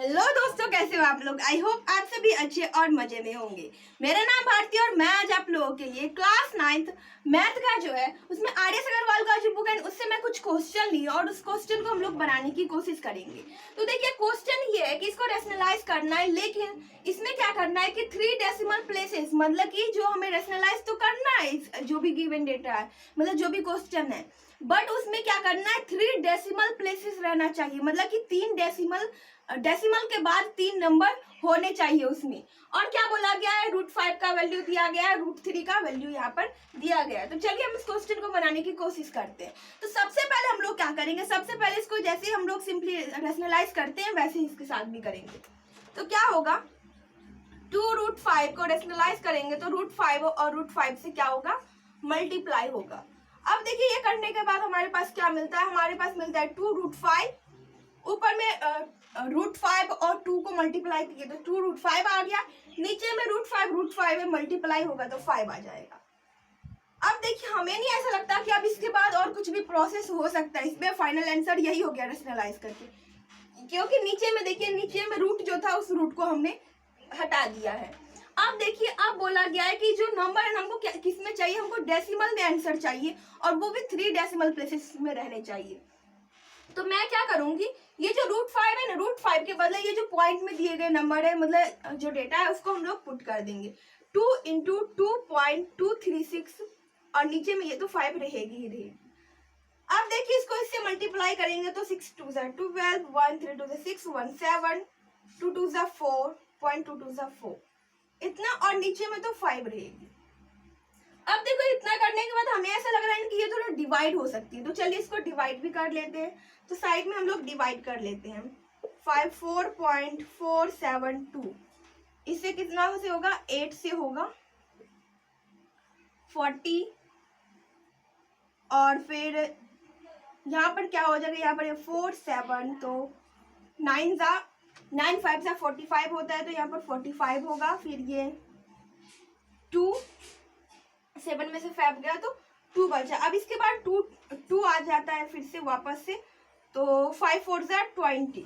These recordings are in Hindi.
हेलो दोस्तों, कैसे हो आप लोग। आई होप आप सभी अच्छे और मजे में होंगे। मेरा नाम भारती और मैं आज आप लोगों के लिए क्लास 9th मैथ का जो है उसमें आर.एस. अग्रवाल का जो बुक है उससे मैं कुछ क्वेश्चन लिए और उस क्वेश्चन को हम लोग बनाने की कोशिश करेंगे। तो देखिए, क्वेश्चन ये है कि इसको रेशनलाइज करना है, लेकिन इसमें क्या करना है कि 3 डेसिमल प्लेसेस, मतलब कि जो हमें रेशनलाइज तो करना है जो भी गिवन डेटा है, मतलब जो भी क्वेश्चन है, बट उसमें क्या करना है 3 डेसिमल प्लेसेस रहना चाहिए, मतलब कि 3 डेसिमल के बाद 3 नंबर होने चाहिए उसमें। और क्या बोला गया है, √5 का वैल्यू दिया गया है, √3 का वैल्यू यहाँ पर दिया गया है। तो चलिए हम इस क्वेश्चन को बनाने की कोशिश करते हैं। तो सबसे पहले हम लोग क्या करेंगे, सबसे पहले इसको जैसे हम लोग सिंपली रेशनलाइज करते हैं वैसे ही इसके साथ भी करेंगे। तो क्या होगा, 2√5 को रेशनलाइज करेंगे तो √5 और √5 से क्या होगा, मल्टीप्लाई होगा। अब देखिए, ये करने के बाद हमारे पास क्या मिलता है, हमारे पास मिलता है 2√5, ऊपर में √5 और 2 को मल्टीप्लाई किए तो 2√5 आ गया, नीचे में √5 में मल्टीप्लाई होगा तो 5 आ जाएगा। अब देखिए, हमें नहीं ऐसा लगता कि अब इसके बाद और कुछ भी प्रोसेस हो सकता है, इसमें फाइनल आंसर यही हो गया रेशनलाइज करके, क्योंकि नीचे में देखिए, नीचे में रूट जो था उस रूट को हमने हटा दिया है। अब देखिए, अब बोला गया है कि जो नंबर है हमको किस में चाहिए, हमको डेसिमल में आंसर चाहिए और वो भी 3 डेसिमल प्लेसेस में रहने चाहिए। तो मैं क्या करूंगी, ये जो √5 है ना, √5 के बदले ये जो पॉइंट में दिए गए नंबर है, मतलब जो डेटा है उसको हम लोग पुट कर देंगे 2 × 2.236 और नीचे में ये तो 5 रहेगी ही रहेगी। अब देखिए, इसको इससे मल्टीप्लाई करेंगे तो 6 2 12, 1 3 2 6, 1 7, 2 2 4, 0.2 4 इतना, और नीचे में तो 5 रहेगी। अब देखो, इतना करने के बाद हमें ऐसा लग रहा है कि ये थोड़ा डिवाइड हो सकती है, तो चलिए इसको डिवाइड भी कर लेते हैं। तो साइड में हम लोग डिवाइड कर लेते हैं 4.472, इससे कितना से होगा, 8 से होगा 40, और फिर यहाँ पर क्या हो जाएगा, यहाँ पर 4 7 तो 9 5 45 होता है, तो यहाँ पर 45 होगा। फिर ये 2 7 में से 5 गया तो 2 बचा। अब इसके बाद 2 आ जाता है फिर से वापस से, तो 5 4 20।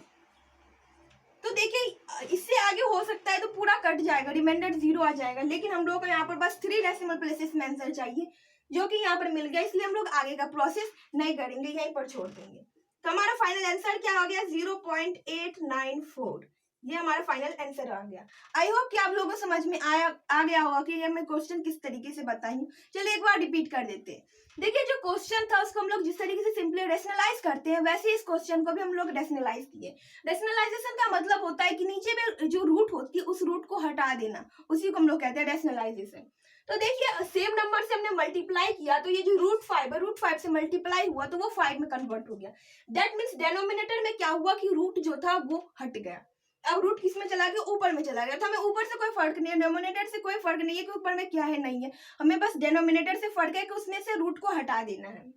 तो देखिए, इससे आगे हो सकता है तो पूरा कट जाएगा, रिमाइंडर 0 आ जाएगा, लेकिन हम लोग को यहाँ पर बस 3 डेसिमल प्लेसेस में आंसर चाहिए, जो कि यहाँ पर मिल गया, इसलिए हम लोग आगे का प्रोसेस नहीं करेंगे, यहीं पर छोड़ देंगे। तो हमारा फाइनल आंसर क्या हो गया, 0.894, ये हमारा फाइनल आंसर आ गया। आई होप कि आप लोगों को समझ में आ गया होगा कि ये मैं क्वेश्चन किस तरीके से बताई हूँ। चलिए एक बार रिपीट कर देते हैं। देखिए, जो क्वेश्चन था उसको हम लोग जिस तरीके से सिंपली रेशनलाइज करते हैं, वैसे इस क्वेश्चन को भी हम लोग रेशनलाइज किए। रेशनलाइजेशन का मतलब होता है कि नीचे में जो रूट होती है उस रूट को हटा देना, उसी को हम लोग कहते हैं रेशनलाइजेशन। तो देखिए, सेम नंबर से हमने मल्टीप्लाई किया तो ये जो √5 है, √5 से मल्टीप्लाई हुआ तो वो 5 में कन्वर्ट हो गया। दैट मीन्स डेनोमिनेटर में क्या हुआ कि रूट जो था वो हट गया। अब रूट किस में चला गया, ऊपर में चला गया, तो हमें ऊपर से कोई फर्क नहीं है, डेनोमिनेटर से कोई फर्क नहीं है कि ऊपर में क्या है नहीं है, हमें बस डेनोमिनेटर से फर्क है कि उसमें से रूट को हटा देना है,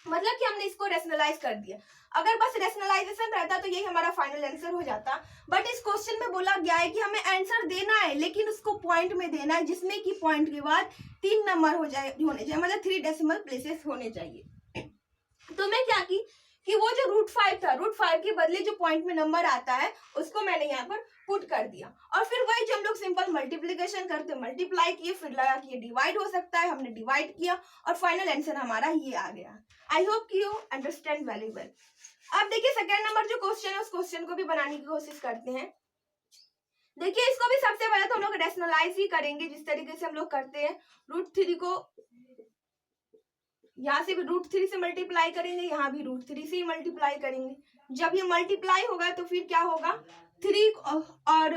मतलब कि हमने इसको रेशनलाइज कर दिया। अगर बस रेशनलाइजेशन रहता तो यही हमारा फाइनल आंसर हो जाता, बट इस क्वेश्चन में बोला गया है कि हमें आंसर देना है, लेकिन उसको पॉइंट में देना है, जिसमें कि पॉइंट के बाद 3 नंबर होने चाहिए, मतलब 3 डेसिमल प्लेसेस होने चाहिए। तो मैं क्या की कि वो जो √5 था, √5 के बदले जो पॉइंट में नंबर आता है उसको मैंने यहाँ पर पुट कर दिया, और फिर वही जो हम लोग सिंपल मल्टीप्लीकेशन करते मल्टीप्लाई किए, फिर लगा कि ये डिवाइड हो सकता है, हमने डिवाइड किया और फाइनल आंसर हमारा ये आ गया। आई होप कि यू अंडरस्टैंड वेरी वेल। अब देखिए, सेकेंड नंबर जो क्वेश्चन है उस क्वेश्चन को भी बनाने की कोशिश करते हैं। देखिए, इसको भी सबसे पहले तो हम लोग रेशनलाइज ही करेंगे, जिस तरीके से हम लोग करते हैं। √3 को यहाँ से भी √3 से मल्टीप्लाई करेंगे, यहाँ भी √3 से ही मल्टीप्लाई करेंगे। जब ये मल्टीप्लाई होगा तो फिर क्या होगा, 3 और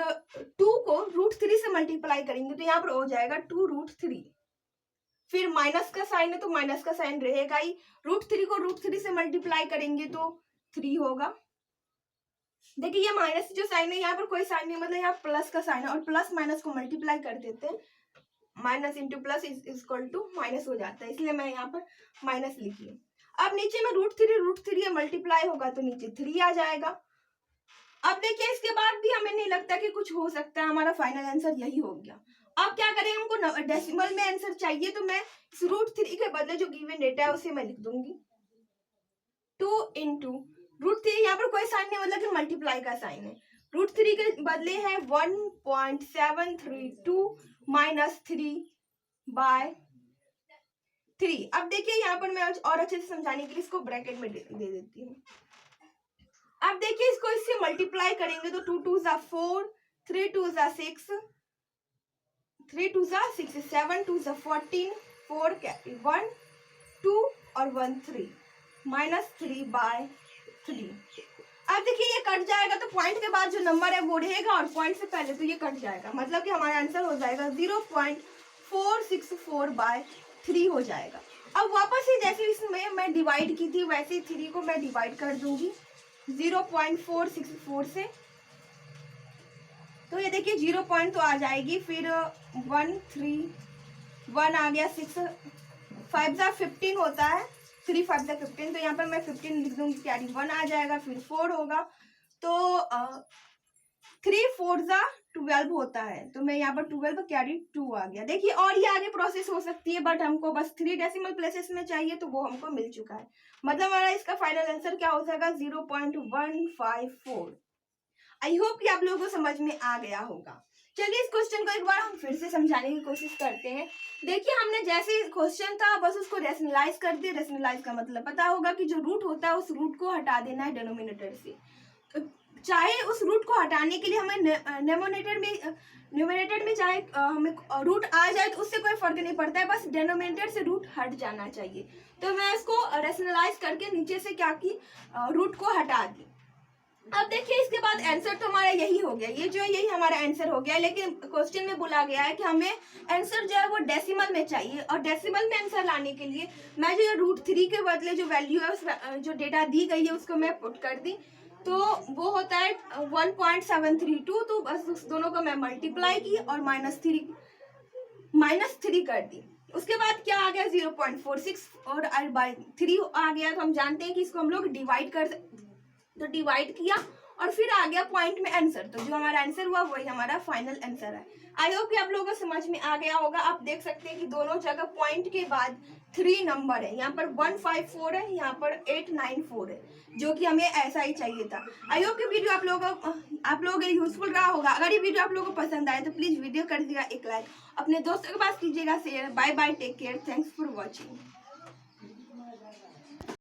2 को √3 से मल्टीप्लाई करेंगे तो यहाँ पर हो जाएगा 2√3। फिर माइनस का साइन है तो माइनस का साइन रहेगा ही, √3 को √3 से मल्टीप्लाई करेंगे तो 3 होगा। देखिए, ये माइनस जो साइन है यहाँ पर कोई साइन नहीं, मतलब यहाँ प्लस का साइन है, और प्लस माइनस को मल्टीप्लाई कर देते हैं, minus into plus is equal to minus हो जाता है, इसलिए मैं यहाँ पर माइनस लिखी। अब नीचे में √3 मल्टीप्लाई होगा तो नीचे 3 आ जाएगा। अब देखिए, इसके बाद भी हमें नहीं लगता कि कुछ हो सकता है, हमारा फाइनल आंसर यही हो गया। अब क्या करें, हमको डेसिमल में आंसर चाहिए, तो मैं इस √3 के बदले जो गिवन डेटा है उसे मैं लिख दूंगी 2 × √3, यहाँ पर कोई साइन नहीं, मतलब कि मल्टीप्लाई का साइन है, √3 के बदले है 1.732 माइनस 3/3। अब देखिए यहाँ पर मैं और अच्छे से समझाने के लिए इसको ब्रैकेट में दे देती हूँ। अब देखिए इसको इससे मल्टीप्लाई करेंगे तो 2 2 4, 3 2 6, 3 2 6, 7 2 14, 4 1 2 और 1 3 माइनस 3/3। अब देखिए ये कट जाएगा तो पॉइंट के बाद जो नंबर है वो रहेगा और पॉइंट से पहले तो ये कट जाएगा, मतलब कि हमारा आंसर हो जाएगा 0.464/3 हो जाएगा। अब वापस से जैसे इसमें मैं डिवाइड की थी वैसे ही 3 को मैं डिवाइड कर दूंगी 0.464 से, तो ये देखिए 0 पॉइंट तो आ जाएगी, फिर 1 3 1 आ गया, 6 5 15 होता है, 3 5 15, तो यहाँ पर मैं 15 लिख दूंगी, कैरी 1 आ जाएगा, फिर 4 होगा, तो 3 4 12 होता है, तो मैं यहाँ पर 12 कैरी 2 आ गया। देखिए और ये आगे प्रोसेस हो सकती है, बट हमको बस 3 डेसिमल प्लेसेस में चाहिए तो वो हमको मिल चुका है, मतलब हमारा इसका फाइनल आंसर क्या हो जाएगा 0.154। आई होप कि आप लोगों को समझ में आ गया होगा। चलिए इस क्वेश्चन को एक बार हम फिर से समझाने की कोशिश करते हैं। देखिए हमने जैसे क्वेश्चन था बस उसको रेशनलाइज कर दिया। रेशनलाइज का मतलब पता होगा कि जो रूट होता है उस रूट को हटा देना है डिनोमिनेटर से। चाहे उस रूट को हटाने के लिए हमें न्यूमरेटर में चाहे हमें रूट आ जाए तो उससे कोई फर्क नहीं पड़ता है, बस डिनोमिनेटर से रूट हट जाना चाहिए। तो मैं इसको रेशनलाइज करके नीचे से क्या की रूट को हटा दी। अब देखिए इसके बाद आंसर तो हमारा यही हो गया, ये जो है यही हमारा आंसर हो गया, लेकिन क्वेश्चन में बोला गया है कि हमें आंसर जो है वो डेसिमल में चाहिए, और डेसिमल में आंसर लाने के लिए मैं जो √3 के बदले जो वैल्यू है उस जो डेटा दी गई है उसको मैं पुट कर दी, तो वो होता है 1.732, तो बस उस दोनों को मैं मल्टीप्लाई की और -3 कर दी। उसके बाद क्या आ गया 0.46 और r/3 आ गया, तो हम जानते हैं कि इसको हम लोग डिवाइड किया और फिर आ गया पॉइंट में आंसर, तो जो हमारा आंसर हुआ वही हमारा फाइनल आंसर है। आई होप कि आप लोगों को समझ में आ गया होगा। आप देख सकते हैं कि दोनों जगह पॉइंट के बाद 3 नंबर है, यहाँ पर 154 है, यहाँ पर 894 है, जो कि हमें ऐसा ही चाहिए था। आई होप कि वीडियो आप लोगों को यूजफुल रहा होगा। अगर ये वीडियो आप लोगों को पसंद आए तो प्लीज वीडियो कर दीजिएगा एक लाइक, अपने दोस्तों के पास कीजिएगा share. Bye bye, take care, thanks for watching.